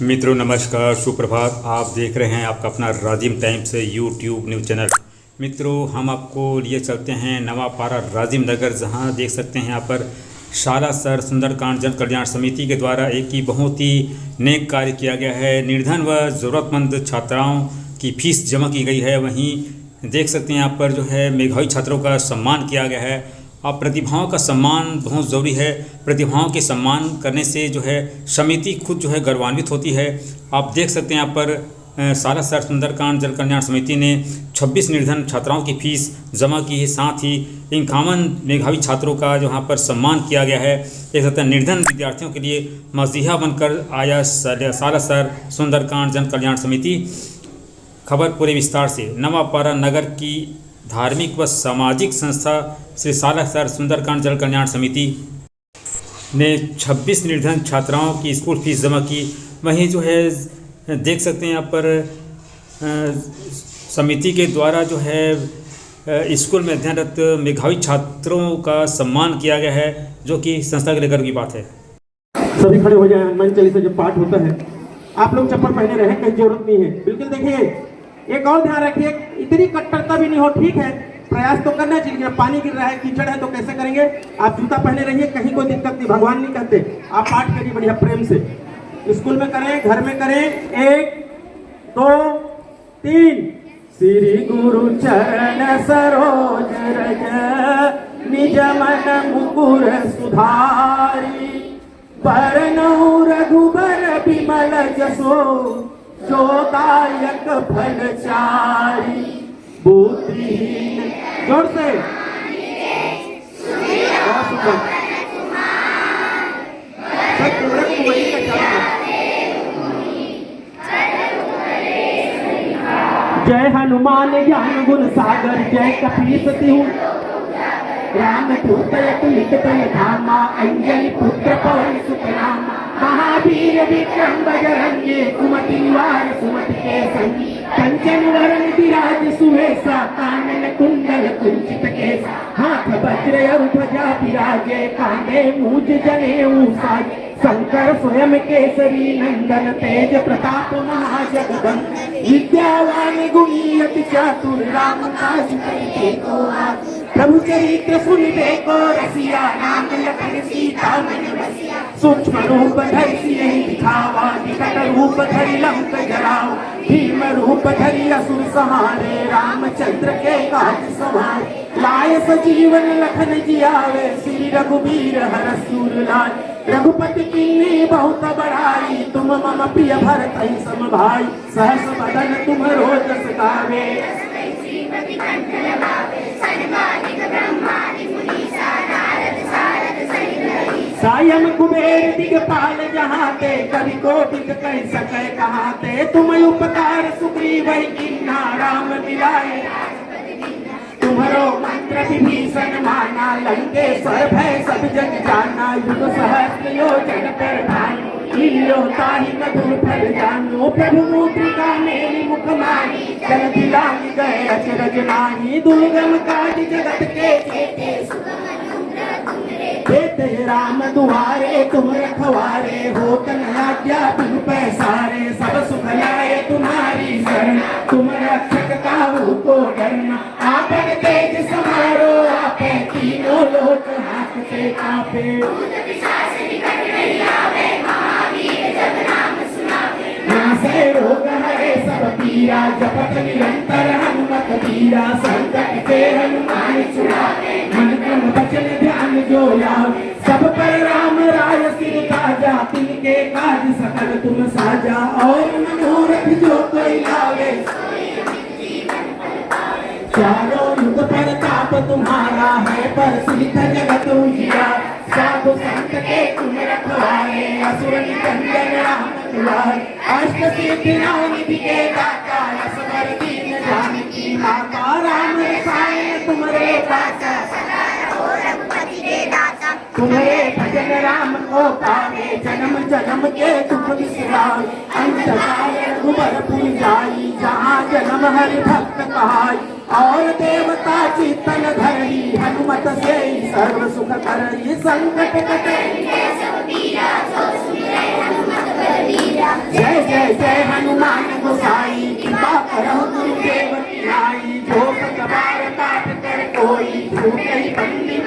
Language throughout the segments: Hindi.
मित्रों नमस्कार, सुप्रभात। आप देख रहे हैं आपका अपना Rajim times YouTube news channel. मित्रों, हम आपको लिए चलते हैं नवापारा राजिम नगर, जहां देख सकते हैं यहाँ पर सालासर सुंदरकांड जन कल्याण समिति के द्वारा एक ही बहुत ही नेक कार्य किया गया है। निर्धन व ज़रूरतमंद छात्राओं की फीस जमा की गई है। वहीं देख सकते हैं यहाँ पर जो है मेधावी छात्रों का सम्मान किया गया है। अब प्रतिभाओं का सम्मान बहुत ज़रूरी है। प्रतिभाओं के सम्मान करने से जो है समिति खुद जो है गौरवान्वित होती है। आप देख सकते हैं यहाँ पर सालासर सुंदरकांड जन कल्याण समिति ने 26 निर्धन छात्राओं की फीस जमा की है। साथ ही 51 मेधावी छात्रों का जो यहाँ पर सम्मान किया गया है। देख सकते हैं निर्धन विद्यार्थियों के लिए मसीहा बनकर आया सालासर सुंदरकांड जन कल्याण समिति। खबर पूरे विस्तार से। नवापारा नगर की धार्मिक व सामाजिक संस्था श्री सालासर सुंदरकांड जन कल्याण समिति ने 26 निर्धन छात्राओं की स्कूल फीस जमा की। वहीं जो है देख सकते हैं यहाँ पर समिति के द्वारा जो है स्कूल में अध्ययनरत मेधावी छात्रों का सम्मान किया गया है, जो कि संस्था के लिए गर्व की बात है। सभी खड़े हो जाए। हनुमान चालीसा जब पाठ होता है, आप लोग चप्पल पहने रहे, कहीं जरूरत नहीं है। बिल्कुल देखिए, एक और ध्यान रखिए, इतनी कट्टरता भी नहीं हो, ठीक है, प्रयास तो करना चाहिए। पानी गिर रहा है, कीचड़ है, तो कैसे करेंगे। आप जूता पहने रहिए, कहीं कोई दिक्कत नहीं, भगवान नहीं कहते। आप पाठ करिए बढ़िया प्रेम से। स्कूल में करें, घर में करें। 1 2 3। श्री गुरु चरण सरोज रज निज मन मुकुर सुधारी, बरनउँ रघुबर बिमल जसो जो दायक फलचारी। बुद्धिहीन, जोर से जय हनुमान ज्ञान गुण सागर, जय कपीस तिहु राम दूतयक लिखत धामा, अंजलि पुत्र पवन सुत नामा। महावीर विक्रम बजरंगी, कुमति निवार सुमति के संगी। कंचन वरण विराज सुवेशा, कानन कुंडल कुंचित केसा। हाथ वज्र और ध्वजा विराजे, कांधे मूज जनेऊ साजे। शंकर स्वयं केसरी नंदन, तेज प्रताप महाजगवंदन। विद्यावान गुणी अति चातुर, राम काज करिबे को आतुर। प्रभु चरित्र सुनिबे को रसिया, राम लखन सीता मन बसिया। सूक्ष्म रूप धरि सियहि दिखावा, विकट रूप धरि लंक जरावा। भीम रूप धरि असुर संहारे, रामचंद्र के काज सवारे। लाय सजीवन लखन जियावे, श्री रघुबीर हरष सूर लाए। रघुपति कीन्ही बहुत बड़ाई, तुम मम प्रिय भरतहि सम भाई। सहस बदन तुम्हरो जस गावे, सायं कुबेर दिगपाल जहाते, कवि कोटिक कह सकै कहाते। तुम उपकार सुग्रीव कीन्हा, राम मिलाए तुम्हारो मंत्र विभीषण माना। लंकेश्वर भय सब जग जाना, युग सहस्त्र योजन पर भानु। लील्यो ताहि मधुर फल जानो, प्रभु मुद्रिका मेरी मुख माही। जल दिलांग गए अचरज नाही, दुर्गम काज जगत के जेते। देते राम दुआरे तुम रखवारे, होत न आज्ञा तुम पैसारे। सब सुख लाए तुम्हारी शरण, तुम रक्षक काहू को डरना। आपन तेज समारो आपे, तीनों लोक हाथ से कांपे। नासै रोग हरे सब पीरा, जपत निरंतर हनुमत बीरा। संकट से हनुमान छुड़ावे, मन क्रम वचन ध्यान जो लावे। सब पर राम राय सिर ताजा, तिनके काज सकल तुम साजा। और मनोरथ जो कोई लावे, चारों युग प्रताप तुम्हारा है, प्रसिद्ध जगत उजियारा। साधु संत के तुम रखवारे, असुर निकंदन राम दुलारे। अष्ट सिद्धि नौ निधि के दाता, असवर दीन जानकी माता। राम रसायन तुम्हारे पासा, तुम्हारे भजन राम को पावे। जन्म जन्म के दुख बिसरावे, अंत काल रघुबर जाई। जहाँ जन्म हरि भक्त कहाई, और देवता चित्तन धरई। हनुमत से सर्व सुख करई, संकट कटे सब पीरा। जो सुन हनुमत बलबीरा। करहु गुरुदेव की नाई, जो सत बार पाठ कर कोई, झूठे ही बंदी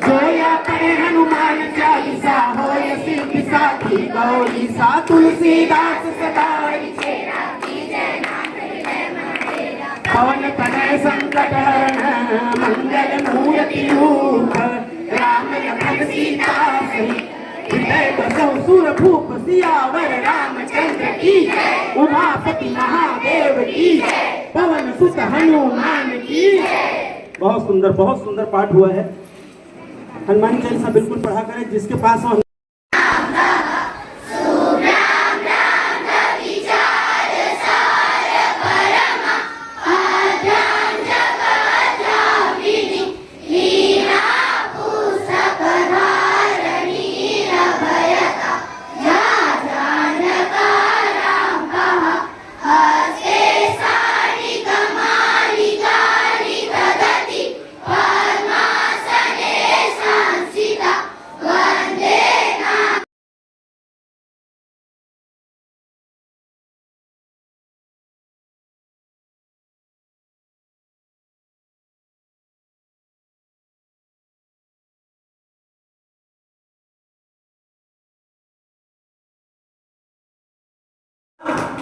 जो या पढ़े हनुमान चालीसा, होय सिद्धि साखी गौरी सा, तुलसीदास सदाई पवन तनय संकट हरण, मंगल मूर्ति रूप, राम लखन सीता सहित हृदय बसौ सुर भूप, सियावर रामचंद्र की, उमापति महादेव की, पवन सुत हनुमान की। बहुत सुंदर पाठ हुआ है। हनुमान चालीसा बिल्कुल पढ़ा करें, जिसके पास हो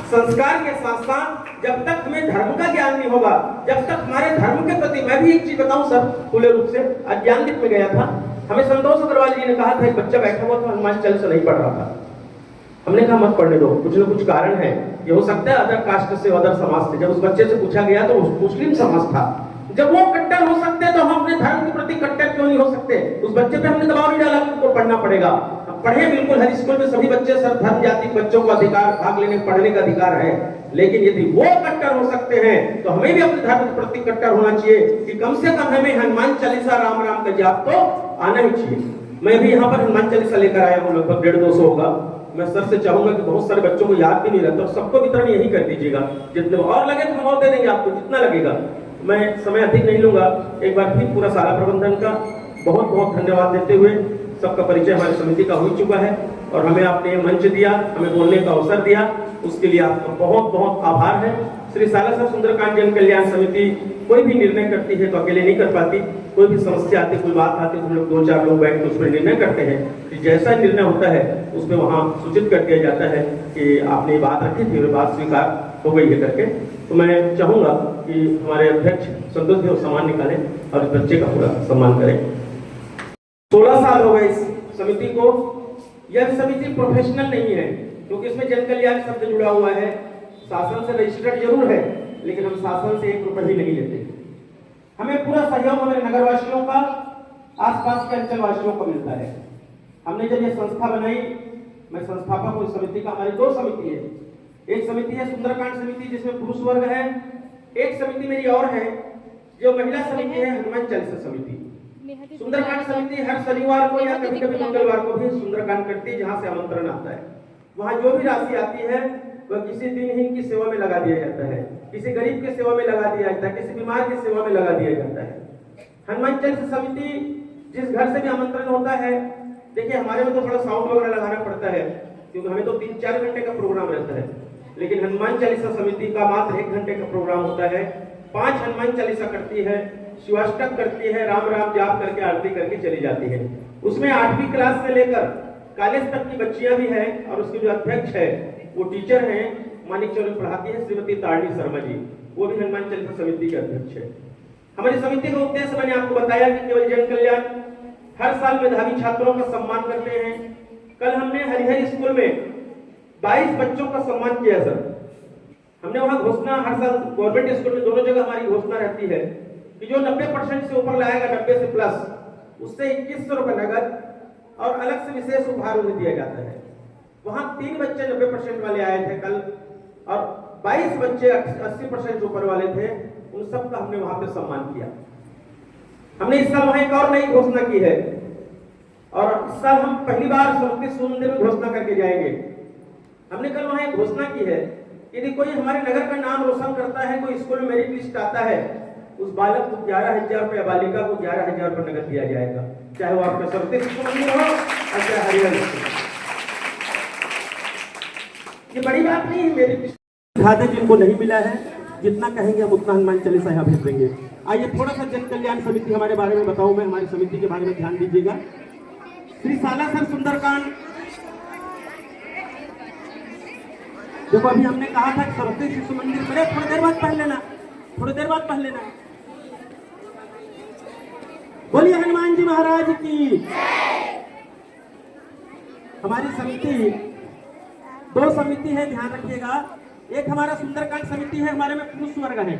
संस्कार के साथ साथ जब तक हमें धर्म का ज्ञान नहीं होगा, जब तक हमारे धर्म के प्रति, मैं भी एक चीज बताऊं सर, खुले रूप से, आज ज्ञानदीप में गया था, हमें संतोष अग्रवाल जी ने कहा था, एक बच्चा बैठा हुआ था हनुमान चालीसा नहीं पढ़ रहा था। हमने कहा मत पढ़ने दो, कुछ न कुछ कारण है, ये हो सकता है अदर कास्ट से, अदर समाज से। जब उस बच्चे से पूछा गया तो मुस्लिम समाज था। जब वो कट्टर हो सकते तो हम अपने धर्म के प्रति कट्टर क्यों नहीं हो सकते? उस बच्चे पे हमने दबाव नहीं डाला, उनको पढ़ना पड़ेगा। पढ़े बिल्कुल, हर स्कूल में सभी बच्चे, सब धर्म जाति के बच्चों को अधिकार, भाग लेने पढ़ने का अधिकार है। लेकिन यदि वो कट्टर हो सकते हैं तो हमें भी अपने धर्म के प्रति कट्टर होना चाहिए कि कम से कम हमें हनुमान चालीसा, राम राम का जाप तो आना ही चाहिए। मैं भी यहाँ पर हनुमान चालीसा लेकर आया हूँ, लगभग 150-200 होगा। मैं सर से चाहूंगा कि बहुत सारे बच्चों को याद भी नहीं रहता, और सबको वितरण यही कर दीजिएगा। जितने और लगे तो हम और दे देंगे आपको, जितना लगेगा। मैं समय अधिक नहीं लूंगा। एक बार फिर पूरा सारा प्रबंधन का बहुत बहुत धन्यवाद देते हुए, सबका परिचय हमारी समिति का हो चुका है और हमें आपने मंच दिया, हमें बोलने का अवसर दिया, उसके लिए आपका बहुत बहुत आभार है। श्री सालासर सुंदरकांड जन कल्याण समिति कोई भी निर्णय करती है तो अकेले नहीं कर पाती। कोई भी समस्या आती, कोई बात आती तो हम लोग 2-4 लोग बैठ कर उस पर निर्णय करते हैं कि जैसा निर्णय होता है उसमें वहाँ सूचित कर दिया जाता है कि आपने बात रखी थी, बात स्वीकार हो गई है करके। तो मैं चाहूंगा कि हमारे अध्यक्ष संतोष देव सम्मान निकालें और इस बच्चे का पूरा सम्मान करें। 16 साल हो गए इस समिति को। यह समिति प्रोफेशनल नहीं है क्योंकि इसमें जन कल्याण शब्द जुड़ा हुआ है। शासन से रजिस्टर्ड जरूर है, लेकिन हम शासन से 1 रुपए भी नहीं लेते। हमें पूरा सहयोग हमारे नगरवासियों का, आसपास के अंचल वासियों को मिलता है। हमने जब ये संस्था बनाई, मैं संस्थापक हूँ इस समिति का। हमारी 2 समिति है। एक समिति है सुंदरकांड समिति जिसमें पुरुष वर्ग है, एक समिति मेरी और है जो महिला समिति है, हनुमान चालीसा समिति। सुंदरकांड समिति हर शनिवार को या कभी कभी मंगलवार को भी सुंदरकांड करती है, जहाँ से आमंत्रण आता है। वहाँ जो भी राशि आती है वह किसी दिनहीन की सेवा में लगा दिया जाता है, किसी गरीब की सेवा में लगा दिया जाता है, किसी बीमार की सेवा में लगा दिया जाता है। हनुमान चालीसा समिति जिस घर से भी आमंत्रण होता है, देखिए हमारे में तो थोड़ा साउंड वगैरह लगाना पड़ता है क्योंकि हमें तो 3-4 घंटे का प्रोग्राम रहता है, लेकिन हनुमान चालीसा समिति का मात्र 1 घंटे का प्रोग्राम होता है। 5 हनुमान चालीसा करती है, शिवाष्टक करती है, राम राम जाप करके आरती करके चली जाती है। उसमें 8वीं क्लास से लेकर कॉलेज तक की बच्चियां भी हैं और उसके जो अध्यक्ष है वो टीचर हैं, मानिक चौक पढ़ाती है, श्रीमती तारणी शर्मा जी, वो भी हनुमान चालीसा समिति के अध्यक्ष है। हमारी समिति का उद्देश्य मैंने आपको बताया कि केवल जन कल्याण, हर साल मेधावी छात्रों का सम्मान करते हैं। कल हमने हरिहर स्कूल में 22 बच्चों का सम्मान किया सर। हमने वहां घोषणा, हर साल गवर्नमेंट स्कूल में दोनों जगह हमारी घोषणा रहती है कि जो 90% से ऊपर लाएगा, 90 से प्लस, उससे 2100 रुपए नगद और अलग से विशेष उपहार उन्हें दिया जाता है। वहां 3 बच्चे 90% वाले आए थे कल और 22 बच्चे 80% से ऊपर वाले थे। उन सब का हमने वहां पे सम्मान किया। हमने इस साल वहां एक और नई घोषणा की है और इस साल हम पहली बार सरस्वती सुंदर में घोषणा करके जाएंगे। हमने कल वहां एक घोषणा की है, यदि कोई हमारे नगर का नाम रोशन करता है, कोई स्कूल में मेरिट लिस्ट आता है, उस बालक को 11,000 रुपए, बालिका को 11,000 रुपए नगद दिया जाएगा, चाहे वो आपका सरस्वती शिशु मंदिर हो और चाहे हरिहर। ये बड़ी बात नहीं है मेरिट खाते जिनको नहीं मिला है, जितना कहेंगे हम उतना हनुमान चालीसा यहाँ भेज देंगे। आइए थोड़ा सा जन कल्याण समिति हमारे बारे में बताऊं मैं, हमारी समिति के बारे में ध्यान दीजिएगा। श्री सालासर सुंदरकांड, देखो अभी हमने कहा था कि सरस्वती शिशु मंदिर बड़े, थोड़ी देर बाद पढ़ लेना, थोड़ी देर बाद पढ़ लेना। बोलिए हनुमान जी महाराज की। हमारी समिति, दो समिति है, ध्यान रखिएगा। एक हमारा सुंदरकांड समिति है, हमारे में पुरुष वर्ग है।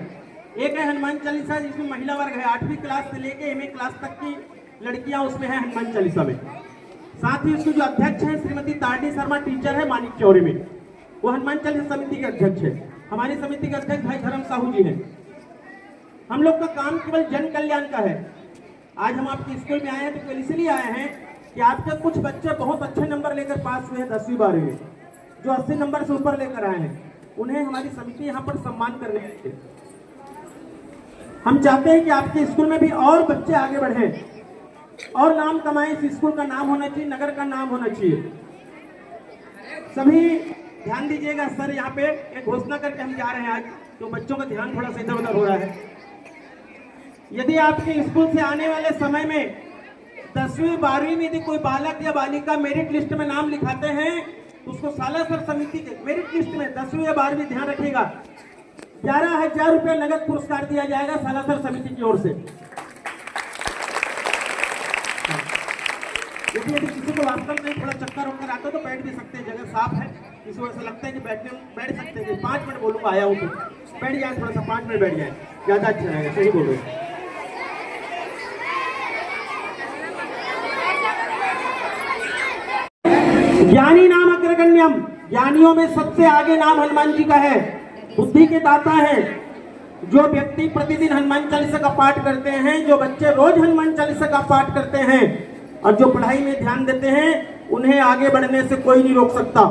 एक है हनुमान चालीसा जिसमें महिला वर्ग है, 8वीं क्लास से लेके एमए क्लास तक की लड़कियां उसमें है हनुमान चालीसा में। साथ ही उसके जो अध्यक्ष है श्रीमती तारडी शर्मा, टीचर है मानिक चौरी में, वो हनुमान चालीसा समिति के अध्यक्ष है। हमारी समिति के अध्यक्ष भाई धर्म साहू जी हैं। हम लोग का काम केवल जन कल्याण का है। आज हम आपके स्कूल में आए हैं तो केवल इसलिए आए हैं कि आपके कुछ बच्चे बहुत अच्छे नंबर लेकर पास हुए हैं 10वीं 12वीं में, जो 80 नंबर से ऊपर लेकर आए हैं, उन्हें हमारी समिति यहाँ पर सम्मान करने के लिए। हम चाहते हैं कि आपके स्कूल में भी और बच्चे आगे बढ़े और नाम कमाएं। इस स्कूल का नाम होना चाहिए, नगर का नाम होना चाहिए। सभी ध्यान दीजिएगा। सर यहाँ पे एक घोषणा करके हम जा रहे हैं आज, तो बच्चों का ध्यान थोड़ा सा इधर उधर हो रहा है। यदि आपके स्कूल से आने वाले समय में 10वीं 12वीं में यदि कोई बालक या बालिका मेरिट लिस्ट में नाम लिखाते हैं तो उसको सालासर समिति के मेरिट लिस्ट में 10वीं या 12वीं, ध्यान रखिएगा, 11,000 रुपये नगद पुरस्कार दिया जाएगा सालासर समिति की ओर से। यदि किसी को वास्तव में थोड़ा चक्कर होकर आता तो बैठ भी सकते हैं, जगह साफ है। किसी को ऐसा लगता है कि बैठ सकते हैं, 5 मिनट बोलूंगा, आया हूँ तो बैठ जाए, थोड़ा सा 5 मिनट बैठ जाए, ज्यादा अच्छा रहेगा। सही बोल रहे हैं। ज्ञानी नाम अग्रगण्यम, ज्ञानियों में सबसे आगे नाम हनुमान जी का है। बुद्धि के दाता है। जो व्यक्ति प्रतिदिन हनुमान चालीसा का पाठ करते हैं, जो बच्चे रोज हनुमान चालीसा का पाठ करते हैं और जो पढ़ाई में ध्यान देते हैं, उन्हें आगे बढ़ने से कोई नहीं रोक सकता।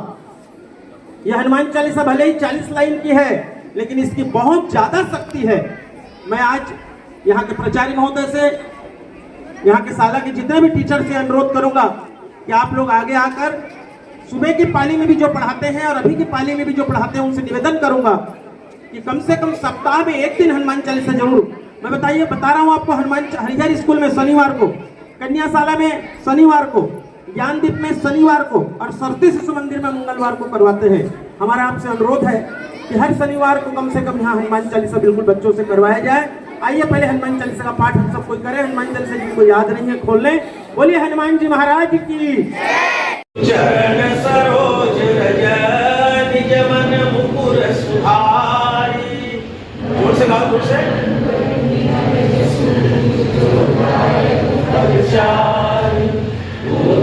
यह हनुमान चालीसा भले ही 40 लाइन की है, लेकिन इसकी बहुत ज्यादा शक्ति है। मैं आज यहाँ के प्राचार्य महोदय से, यहाँ के शाला के जितने भी टीचर से अनुरोध करूंगा कि आप लोग आगे आकर सुबह की पाली में भी जो पढ़ाते हैं और अभी की पाली में भी जो पढ़ाते हैं, उनसे निवेदन करूंगा कि कम से कम सप्ताह में एक दिन हनुमान चालीसा जरूर। मैं बता रहा हूं आपको, हरिहर स्कूल में शनिवार को, कन्याशाला में शनिवार को, ज्ञानदीप में शनिवार को और सरस्वती शिशु मंदिर में मंगलवार को करवाते हैं। हमारा आपसे अनुरोध है कि हर शनिवार को कम से कम यहाँ हनुमान चालीसा बिल्कुल बच्चों से करवाया जाए। आइए पहले हनुमान चालीसा का पाठ हम सब कोई करें। हनुमान चालीसा जिनको याद नहीं है खोल लें। बोलिए हनुमान जी महाराज की। चरण सरोज रज निज मन मुकुर सुधारी। जोर से गाओ, जोर से।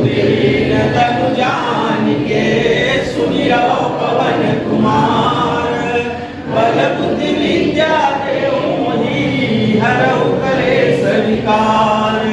दीन तनु जानिके सुमिरौ पवन कुमार। बल बुद्धि विद्या देहु मोहि हरहु कलेश विकार।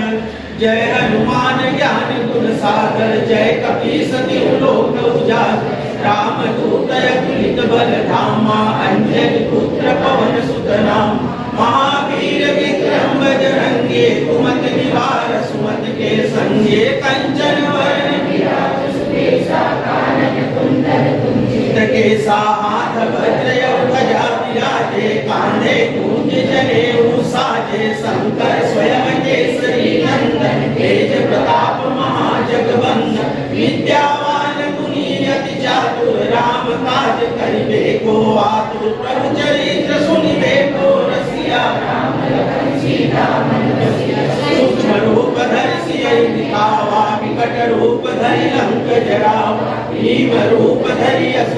जय हनुमान ज्ञान गुण सागर, जय कपीस तिहु लोक उजागर। राम दूत अतुलित बल धामा, अंजनी पुत्र पवन सुत नाम। महावीर विक्रम बजरंगी, कुमति निवार सुमति के संगे। कंचन वरण विराज सुबेसा, कानन कुंडल कुंचित केसा। हाथ वज्र ध्वजा विराजे, कांधे मूंज जनेऊ साजे। शंकर स्वयं केसरी नंदन, तेज प्रताप महाजगवंदन। विद्यावान गुणी अति चातुर, राम काज करिबे को आतुर। प्रभु चरित्र सुनिबे को रसिया, राम लखन सीता मन बसिया। सूक्ष्म रूप धरि सियहि दिखावा, विकट रूप धरि लंक जरावा। भीम रूप धरि असुर